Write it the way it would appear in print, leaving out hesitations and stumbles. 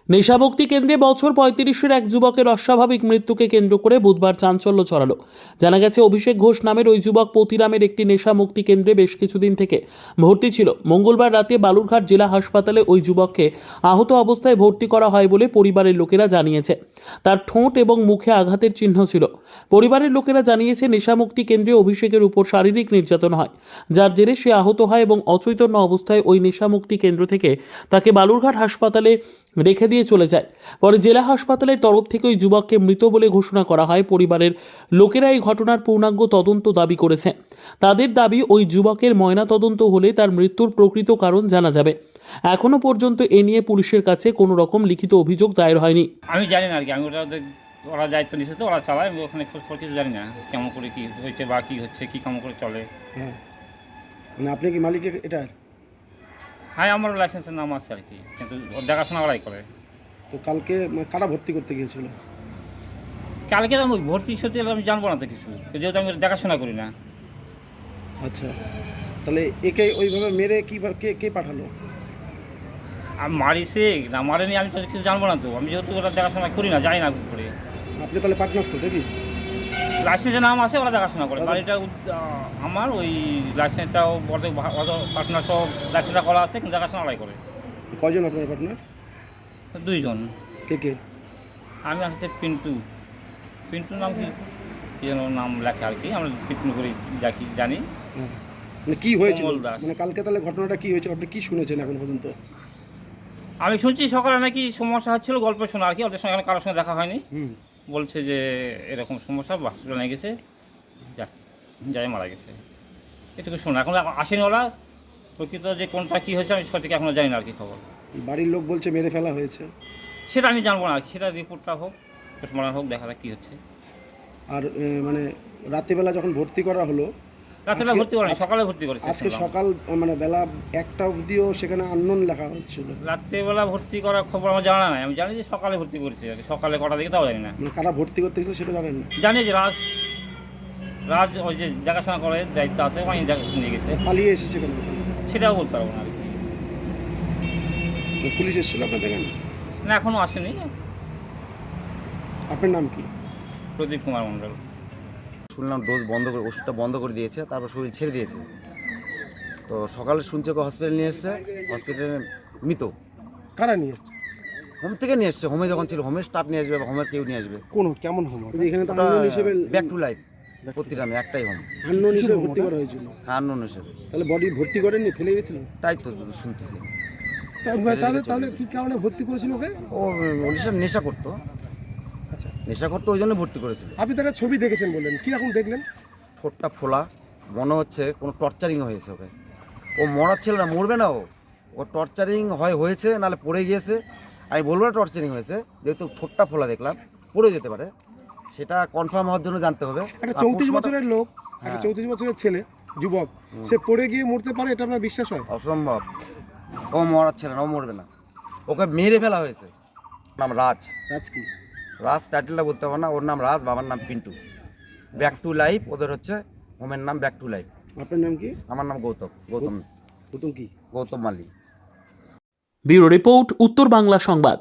নেশাভক্তি কেন্দ্রে বছর 35-এর এক যুবকের অস্বাভাবিক মৃত্যুকে কেন্দ্র করে বুধবার চাঞ্চল্য ছড়ালো। জানা গেছে, অভিষেক ঘোষ নামের ওই যুবক পতিরামের একটি নেশামুক্তি কেন্দ্রে বেশ কিছুদিন থেকে ভর্তি ছিল। মঙ্গলবার রাতে বালুরঘাট জেলা হাসপাতালে ওই যুবককে আহত অবস্থায় ভর্তি করা হয় বলে পরিবারের লোকেরা জানিয়েছে। তার ঠোঁট এবং মুখে আঘাতের চিহ্ন ছিল। পরিবারের লোকেরা জানিয়েছে, নেশামুক্তি কেন্দ্রে অভিষেকের উপর শারীরিক নির্যাতন হয়, যার জেরে সে আহত হয় এবং অচৈতন্য অবস্থায় ওই নেশামুক্তি কেন্দ্র থেকে তাকে বালুরঘাট হাসপাতালে রেখে দিয়ে চলে যায়। পরে জেলা হাসপাতালের তরফ থেকে ওই যুবককে মৃত বলে ঘোষণা করা হয়। পরিবারের লোকেরা এই ঘটনার পূর্ণাঙ্গ তদন্ত দাবি করেছে। তাদের দাবি, ওই যুবকের ময়না তদন্ত হলে তার মৃত্যুর প্রকৃত কারণ জানা যাবে। এখনো পর্যন্ত এ নিয়ে পুলিশের কাছে কোনো রকম লিখিত অভিযোগ দায়ের হয়নি। আমি জানি না আর কি, আমি ওরা দায়িত্ব নিচ্ছে তো ওরা চালায়, আমি ওখানে খোঁজ খবর কিছু জানি না কেমন করে কী হয়েছে বা কী হচ্ছে, কী কেমন করে চলে। হ্যাঁ, মানে আপনি কি মালিক এটা? হ্যাঁ, আমার লাইসেন্সের নাম আছে আর কি, কিন্তু ওর দেখাশোনা ওরাই করে। তো কালকে কারা ভর্তি করতে গিয়েছিল? কালকে আমি ভর্তি সত্যি আমি জানবো না তো কিছু, যেহেতু আমি দেখাশোনা করি না। আচ্ছা, তাহলে একে ওইভাবে মেরে কীভাবে কে পাঠালো? আমি মারিছে না মারেনি আমি তো কিছু জানবো না তো, আমি যেহেতু ওরা দেখাশোনা করি না, যাই না করে। আপনি তাহলে পার্টনার তো দেখি? লাইসেন্সের নাম আছে, ওরা দেখাশোনা করে। বাড়িটা আমার ওই লাইসেন্সটাও বড় পার্টনার সব লাইসেন্সটা করা আছে, কিন্তু দেখাশোনা ওরাই করে। কয়জন আপনার পার্টনার? 2 জন। কে? আমি হচ্ছে পিন্টু নাম কি যেন নাম লেখা আর কি, আমরা পিন্টু করে জানি। হ্যাঁ, মানে কী হয়েছিল? কমল দাস। মানে কালকে তাহলে ঘটনাটা কী হয়েছে আপনি কী শুনেছেন এখন পর্যন্ত? আমি শুনছি সকালে নাকি সমস্যা হচ্ছিল, গল্প শোনা আর কি, ওদের সঙ্গে কারোর সঙ্গে দেখা হয়নি। বলছে যে এরকম সমস্যা, হসপিটালে নিয়ে গেছে, যাই মারা গেছে, এটুকু শোনা। এখন আসেনি ওরা, প্রকৃত যে কোনটা কী হয়েছে আমি সঠিক এখনও জানি না আর কি খবর। বাড়ির লোক বলছে মেরে ফেলা হয়েছে। সেটা আমি জানবো না আর কি, সেটা রিপোর্টটা হোক, পোস্টমর্টম হোক, দেখা যাক কী হচ্ছে। আর মানে রাত্রিবেলা যখন ভর্তি করা হলো, রাত্রেবেলা ভর্তি করেনি, সকালে ভর্তি করেছে। আজকে সকাল মানে বেলা 1টা অবধিও সেখানে আননোন লেখা হচ্ছিল। রাত্রেবেলা ভর্তি করার খবর আমার জানা নাই, আমি জানি যে সকালে ভর্তি করেছে আর কি, সকালে কটা দিকে তাও জানি না। মানে কারা ভর্তি করতে গেছিল সেটা জানেন না? জানি যে রাজ ওই যে দেখাশোনা করে দায়িত্ব আছে, ওই নিয়ে গেছে। পালিয়ে এসেছে কেন সেটাও বলতে পারবো না আর কি। পুলিশ এসেছিল আপনার দেখেন? না, এখনও আসেনি। আপনার নাম কি? প্রদীপ কুমার মণ্ডল। শুনলাম ডোজ বন্ধ করে, ওষুধটা বন্ধ করে দিয়েছে, তারপর শরীর ছেড়ে দিয়েছে। তো সকালে শুনছে ওকে হসপিটালে নিয়ে এসছে, হসপিটালে মৃত। কারা নিয়ে এসছে? হোম থেকে নিয়ে এসছে। হোমে যখন ছিল, হোমের স্টাফ নিয়ে আসবে, হোমের কেউ নিয়ে আসবে। কেমন হোম? এখানে তো আননোন হিসেবে ব্যাক টু লাইফ প্রতিরামে একটাই হোম। আননোন হিসেবে ভর্তি করা হয়েছিল। হ্যাঁ, আননোন হিসেবে। তাহলে বডি ভর্তি করেননি, ফেলে গেছিল? তাই তো শুনতেছি। তাহলে কি কারণে ভর্তি করেছিল ওকে? ও নেশা করতো। আচ্ছা, নেশা করতো, ওই জন্য ভর্তি করেছিল। আপনি তাকে ছবি দেখেছেন বললেন, কীরকম দেখলেন? ঠোঁটটা ফোলা, মনে হচ্ছে কোনো টর্চারিং হয়েছে ওকে। ও মরার ছিল না, মরবে না ও টর্চারিং হয়েছে, নাহলে পড়ে গিয়েছে। আমি বলবো না টর্চারিং হয়েছে, যেহেতু ঠোঁটটা ফোলা দেখলাম, পড়ে যেতে পারে। সেটা কনফার্ম হওয়ার জন্য জানতে হবে। একটা 34 বছরের লোক, একটা 34 বছরের ছেলে, যুবক, সে পড়ে গিয়ে মরতে পারে, এটা আপনার বিশ্বাস হয়? অসম্ভব। ও মরার ছিল না, ও মরবে না, ওকে মেরে ফেলা হয়েছে। নাম রাজ। কি? রাজ টাইটেলটা বলতে হবে না, ওর নাম রাজ, বাবার নাম পিন্টু। ব্যাক টু লাইফ ওদের হচ্ছে হোমের নাম, ব্যাক টু লাইফ। আপনার নাম কি? আমার নাম গৌতম গৌতম কি? গৌতম মালি। ব্যুরো রিপোর্ট, উত্তর বাংলা সংবাদ।